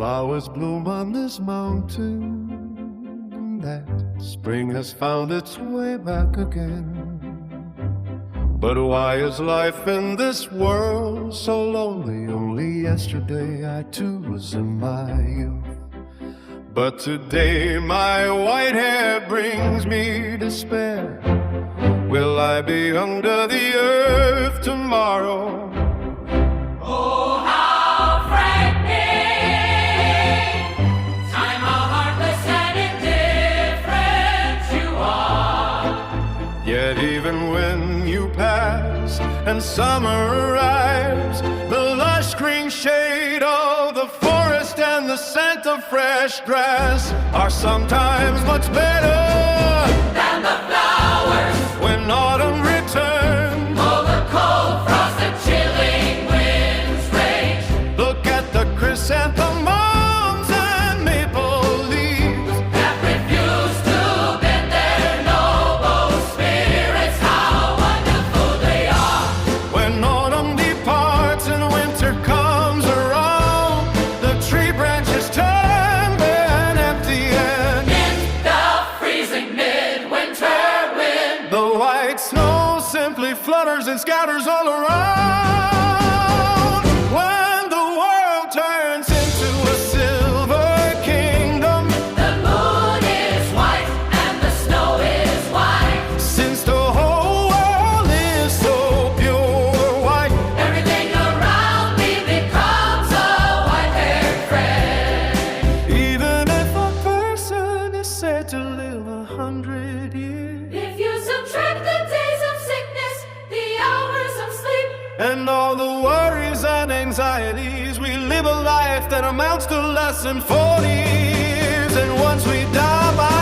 flowers bloom on this mountain, that spring has found its way back again. But why is life in this world so lonely? Only yesterday I too was in my youth, but today my white hair brings me despair. Will I be under the earth tomorrow? Oh, how frightening! Time, how heartless and indifferent you are. Yet even when you pass and summer arrives, the lush green shade of the forest and the scent of fresh grass are sometimes much better Than the flowers. when autumn returns. Oh, the cold frost and chilling winds rage. Look at the chrysanthemums and maple leaves That refuse to bend their noble spirits. How wonderful they are. when autumn departs and winter comes around. The tree branches turn bare and empty, and In the freezing midwinter wind. the white snow simply flutters and scatters all around. When the world turns into a silver kingdom, The moon is white and the snow is white. since the whole world is so pure white, Everything around me becomes a white-haired friend. even if a person is said to live 100 years, If you subtract the days of sickness, the hours of sleep, and all the worries and anxieties, we live a life that amounts to less than 40 years. And once we die by